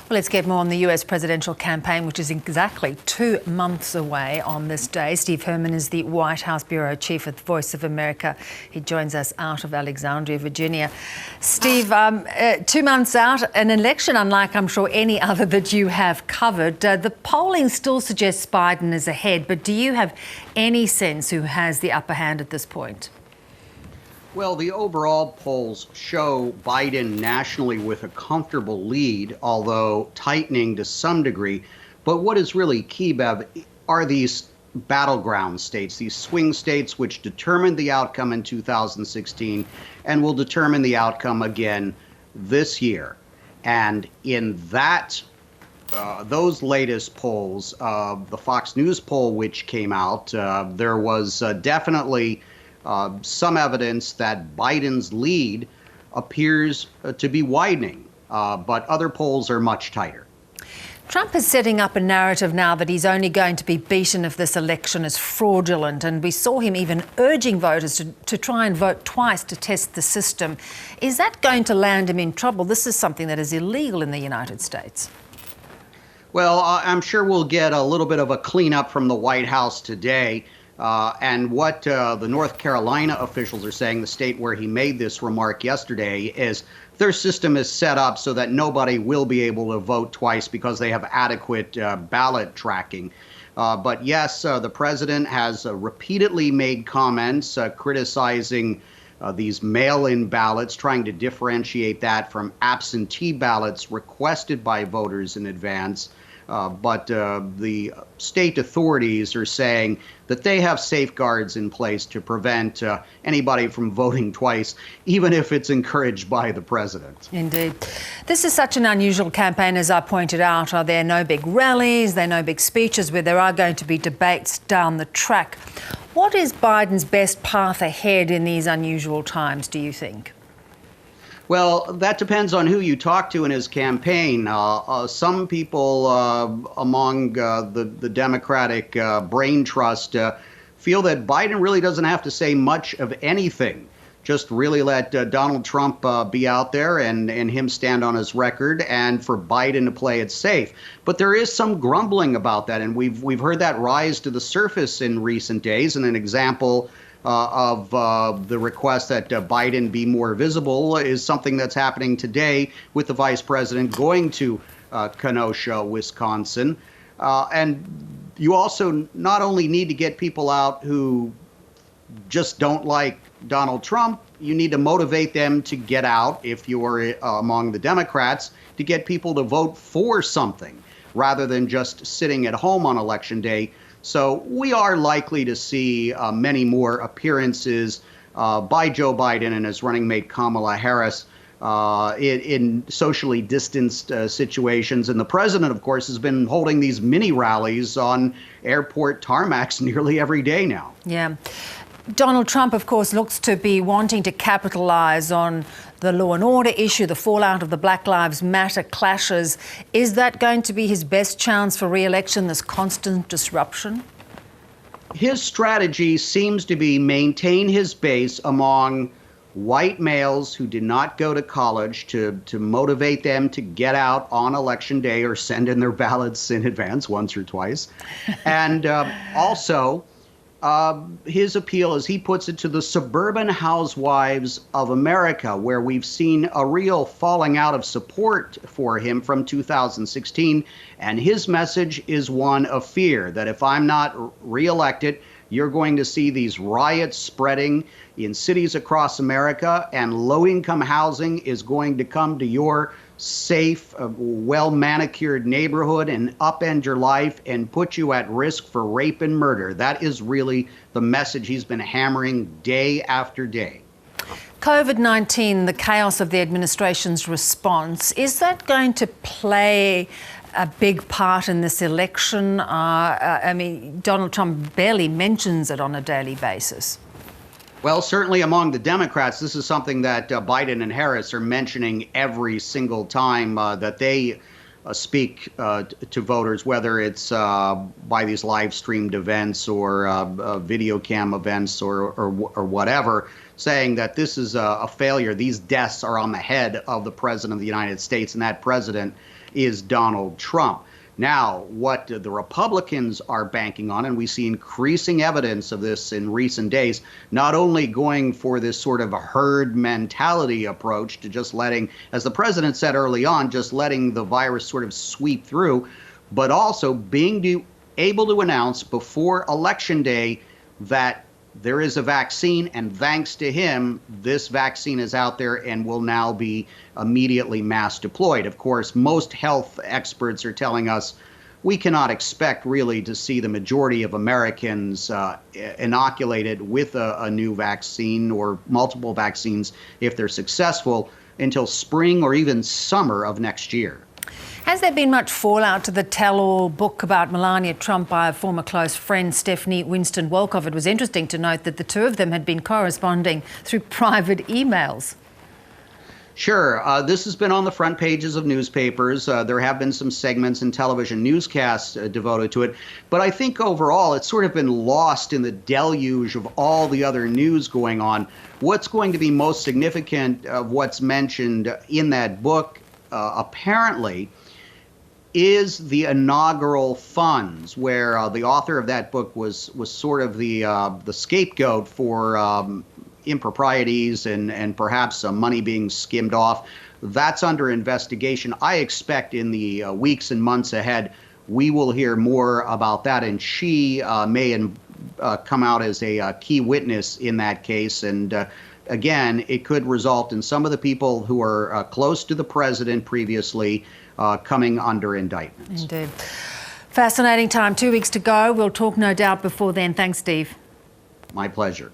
Well, let's get more on the US presidential campaign, which is exactly 2 months away on this day. Steve Herman is the White House Bureau Chief at the Voice of America. He joins us out of Alexandria, Virginia. Steve, 2 months out, an election unlike, I'm sure, any other that you have covered. The polling still suggests Biden is ahead, but do you have any sense who has the upper hand at this point? Well, the overall polls show Biden nationally with a comfortable lead, although tightening to some degree. But what is really key, Bev, are these battleground states, these swing states which determined the outcome in 2016 and will determine the outcome again this year. And in that, those latest polls, the Fox News poll which came out, there was definitely some evidence that Biden's lead appears to be widening, but other polls are much tighter. Trump is setting up a narrative now that he's only going to be beaten if this election is fraudulent, and we saw him even urging voters to try and vote twice to test the system. Is that going to land him in trouble? This is something that is illegal in the United States. Well, I'm sure we'll get a little bit of a cleanup from the White House today. And what the North Carolina officials are saying, the state where he made this remark yesterday, is their system is set up so that nobody will be able to vote twice because they have adequate ballot tracking. But yes, the president has repeatedly made comments criticizing these mail-in ballots, trying to differentiate that from absentee ballots requested by voters in advance. But the state authorities are saying that they have safeguards in place to prevent anybody from voting twice, even if it's encouraged by the president. Indeed. This is such an unusual campaign, as I pointed out. Are there no big rallies, there are no big speeches where there are going to be debates down the track? What is Biden's best path ahead in these unusual times, do you think? Well, that depends on who you talk to in his campaign. Some people among the Democratic brain trust feel that Biden really doesn't have to say much of anything. Just really let Donald Trump be out there and him stand on his record, and for Biden to play it safe. But there is some grumbling about that, and we've heard that rise to the surface in recent days. And an example of the request that Biden be more visible is something that's happening today with the vice president going to Kenosha, Wisconsin. And you also not only need to get people out who just don't like Donald Trump, you need to motivate them to get out, if you're among the Democrats, to get people to vote for something rather than just sitting at home on Election Day. So we are likely to see many more appearances by Joe Biden and his running mate Kamala Harris in socially distanced situations. And the president, of course, has been holding these mini rallies on airport tarmacs nearly every day now. Yeah. Donald Trump, of course, looks to be wanting to capitalize on the law and order issue, the fallout of the Black Lives Matter clashes. Is that going to be his best chance for re-election, this constant disruption? His strategy seems to be maintain his base among white males who did not go to college, to motivate them to get out on Election Day or send in their ballots in advance once or twice. And also, his appeal, as he puts it, to the suburban housewives of America, where we've seen a real falling out of support for him from 2016. And his message is one of fear, that if I'm not reelected, you're going to see these riots spreading in cities across America, and low-income housing is going to come to your safe, well-manicured neighborhood and upend your life and put you at risk for rape and murder. That is really the message he's been hammering day after day. COVID-19, the chaos of the administration's response, is that going to play a big part in this election? I mean, Donald Trump barely mentions it on a daily basis. Well, certainly among the Democrats, this is something that Biden and Harris are mentioning every single time that they speak to voters, whether it's by these live streamed events or video cam events or whatever, saying that this is a failure. These deaths are on the head of the president of the United States, and that president is Donald Trump. Now, what the Republicans are banking on, and we see increasing evidence of this in recent days, not only going for this sort of a herd mentality approach to just letting, as the president said early on, just letting the virus sort of sweep through, but also being able to announce before Election Day that there is a vaccine, and thanks to him, this vaccine is out there and will now be immediately mass deployed. Of course, most health experts are telling us we cannot expect really to see the majority of Americans inoculated with a new vaccine or multiple vaccines if they're successful until spring or even summer of next year. Has there been much fallout to the tell-all book about Melania Trump by a former close friend, Stephanie Winston Wolkoff? It was interesting to note that the two of them had been corresponding through private emails. Sure. This has been on the front pages of newspapers. There have been some segments in television newscasts devoted to it. But I think overall it's sort of been lost in the deluge of all the other news going on. What's going to be most significant of what's mentioned in that book, apparently, is the inaugural funds, where the author of that book was sort of the scapegoat for improprieties and perhaps some money being skimmed off. That's under investigation. I expect in the weeks and months ahead, we will hear more about that, and she may come out as a key witness in that case. And again, it could result in some of the people who are close to the president previously coming under indictments. Indeed. Fascinating time. 2 weeks to go. We'll talk no doubt before then. Thanks, Steve. My pleasure.